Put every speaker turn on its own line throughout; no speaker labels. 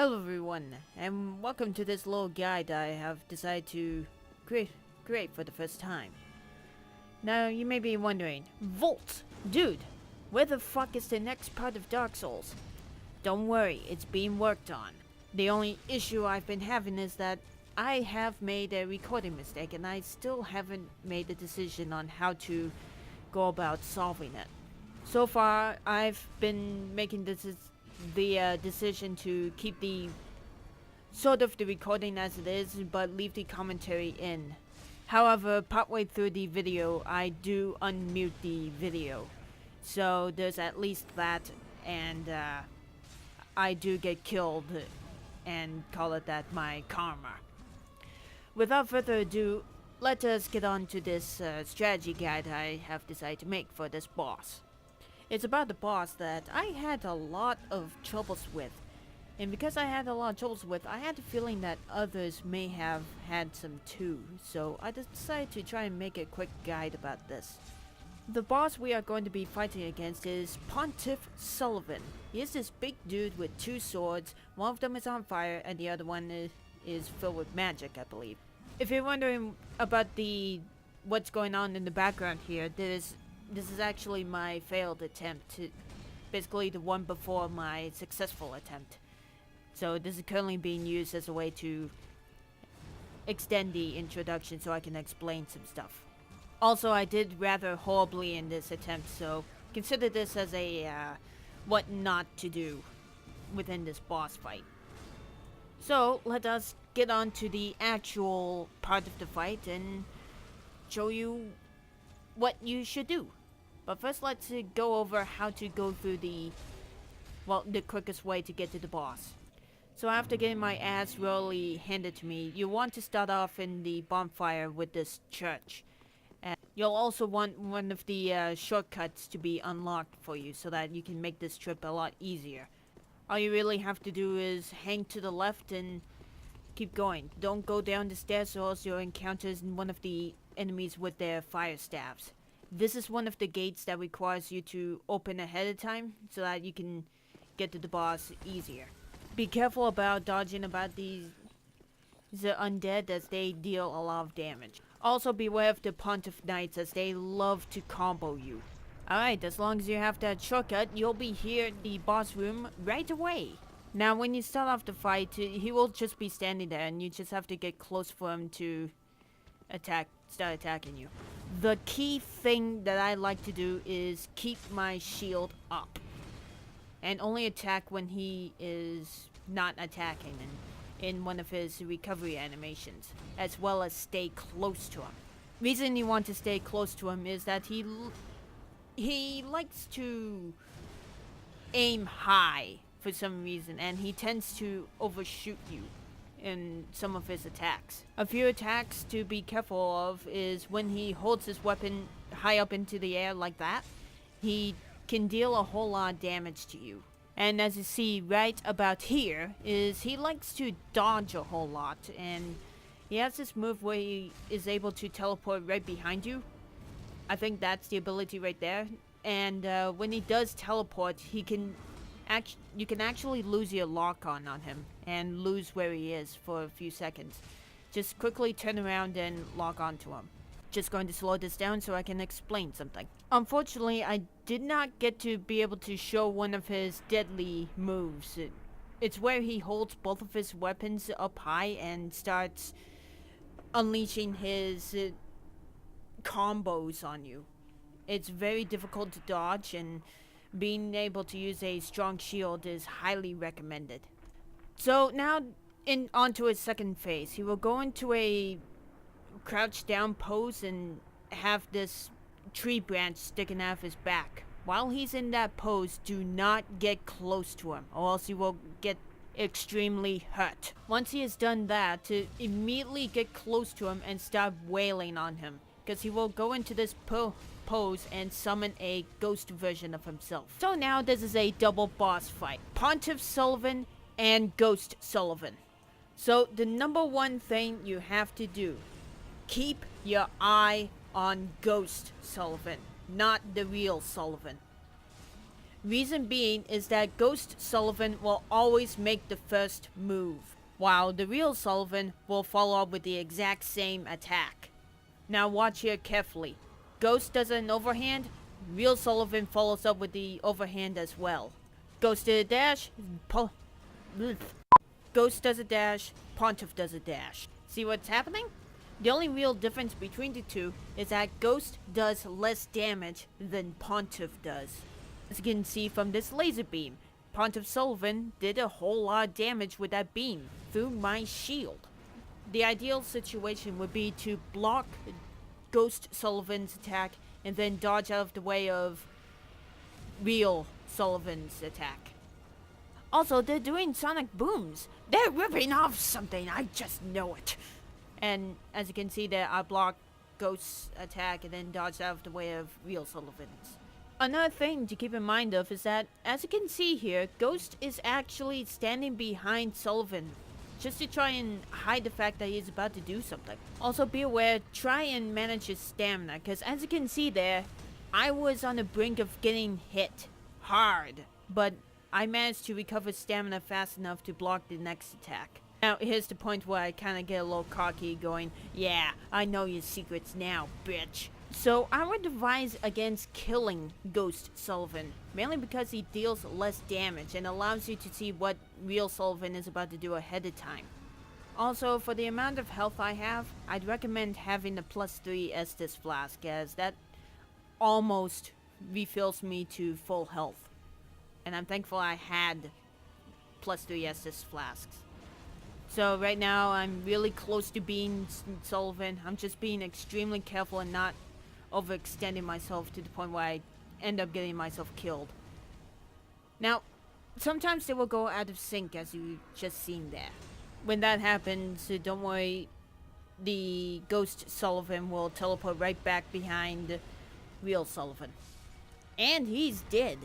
Hello everyone, and welcome to this little guide I have decided to create for the first time. Now, you may be wondering, Volt! Dude, where the fuck is the next part of Dark Souls? Don't worry, it's being worked on. The only issue I've been having is that I have made a recording mistake and I still haven't made a decision on how to go about solving it. So far, I've been making the decision to keep the recording as it is, but leave the commentary in. However, partway through the video, I do unmute the video. So there's at least that, and I do get killed, and call it that my karma. Without further ado, let us get on to this strategy guide I have decided to make for this boss. It's about the boss that I had a lot of troubles with. And because I had a lot of troubles with, I had the feeling that others may have had some too. So I decided to try and make a quick guide about this. The boss we are going to be fighting against is Pontiff Sulyvahn. He is this big dude with two swords. One of them is on fire and the other one is filled with magic, I believe. If you're wondering about what's going on in the background here, this is actually my failed attempt, basically the one before my successful attempt. So this is currently being used as a way to extend the introduction so I can explain some stuff. Also, I did rather horribly in this attempt, so consider this as a what not to do within this boss fight. So let us get on to the actual part of the fight and show you what you should do. But first, let's go over how to go through the quickest way to get to the boss. So after getting my ass really handed to me, you want to start off in the bonfire with this church. And you'll also want one of the shortcuts to be unlocked for you so that you can make this trip a lot easier. All you really have to do is hang to the left and keep going. Don't go down the stairs or else you'll encounter one of the enemies with their fire staffs. This is one of the gates that requires you to open ahead of time so that you can get to the boss easier. Be careful about dodging about the undead as they deal a lot of damage. Also beware of the Pontiff Knights as they love to combo you. Alright, as long as you have that shortcut, you'll be here in the boss room right away. Now when you start off the fight, he will just be standing there and you just have to get close for him to start attacking you. The key thing that I like to do is keep my shield up and only attack when he is not attacking and in one of his recovery animations, as well as stay close to him. Reason you want to stay close to him is that he likes to aim high for some reason, and he tends to overshoot you in some of his attacks. A few attacks to be careful of is when he holds his weapon high up into the air like that, he can deal a whole lot of damage to you. And as you see right about here, is he likes to dodge a whole lot, and he has this move where he is able to teleport right behind you. I think that's the ability right there. And when he does teleport, you can actually lose your lock on him and lose where he is for a few seconds. Just quickly turn around and lock onto him. Just going to slow this down so I can explain something. Unfortunately, I did not get to be able to show one of his deadly moves. It's where he holds both of his weapons up high and starts unleashing his combos on you. It's very difficult to dodge, and being able to use a strong shield is highly recommended. So now onto his second phase. He will go into a crouch down pose and have this tree branch sticking out of his back. While he's in that pose, do not get close to him or else you will get extremely hurt. Once he has done that, to immediately get close to him and start wailing on him, because he will go into this pose and summon a ghost version of himself. So now this is a double boss fight. Pontiff Sulyvahn and Ghost Sulyvahn. So the number one thing you have to do, keep your eye on Ghost Sulyvahn, not the real Sulyvahn. Reason being is that Ghost Sulyvahn will always make the first move, while the real Sulyvahn will follow up with the exact same attack. Now watch here carefully. Ghost does an overhand, real Sulyvahn follows up with the overhand as well. Ghost did a dash, Ghost does a dash, Pontiff does a dash. See what's happening? The only real difference between the two is that Ghost does less damage than Pontiff does. As you can see from this laser beam, Pontiff Sulyvahn did a whole lot of damage with that beam through my shield. The ideal situation would be to block Ghost Sulyvahn's attack and then dodge out of the way of real Sulyvahn's attack. Also, they're doing sonic booms. They're ripping off something, I just know it. And as you can see there, I blocked Ghost's attack and then dodged out of the way of real Sulyvahn's. Another thing to keep in mind of is that, as you can see here, Ghost is actually standing behind Sulyvahn, just to try and hide the fact that he's about to do something. Also be aware, try and manage his stamina, because as you can see there, I was on the brink of getting hit hard, but I managed to recover stamina fast enough to block the next attack. Now here's the point where I kind of get a little cocky going, yeah, I know your secrets now, bitch. So I would advise against killing Ghost Sulyvahn, mainly because he deals less damage and allows you to see what real Sulyvahn is about to do ahead of time. Also, for the amount of health I have, I'd recommend having the +3 Estus flask, as that almost refills me to full health. And I'm thankful I had +3 Estus flasks. So right now I'm really close to being Sulyvahn. I'm just being extremely careful and not overextending myself to the point where I end up getting myself killed. Now, sometimes they will go out of sync, as you just seen there. When that happens, don't worry, the Ghost Sulyvahn will teleport right back behind real Sulyvahn. And he's dead.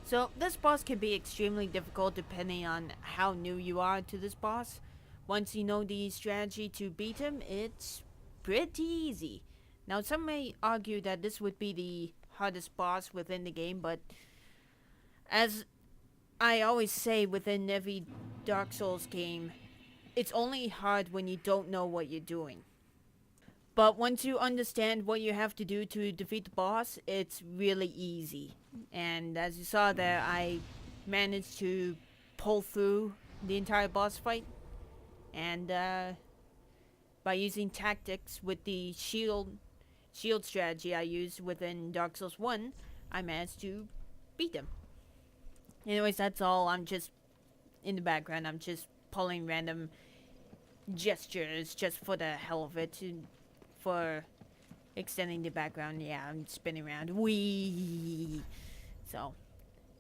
So this boss can be extremely difficult depending on how new you are to this boss. Once you know the strategy to beat him, it's pretty easy. Now some may argue that this would be the hardest boss within the game, but as I always say within every Dark Souls game, it's only hard when you don't know what you're doing. But once you understand what you have to do to defeat the boss, it's really easy. And as you saw there, I managed to pull through the entire boss fight. And by using tactics with the shield strategy I used within Dark Souls 1, I managed to beat him. Anyways, that's all. I'm just in the background. I'm just pulling random gestures just for the hell of it. For extending the background. Yeah, I'm spinning around. Wee. So,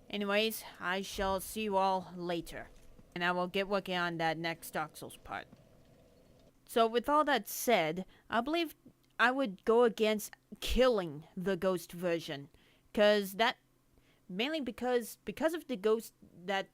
anyways, I shall see you all later. And I will get working on that next Dark Souls part. So, with all that said, I believe I would go against killing the ghost version. Mainly because of the ghost that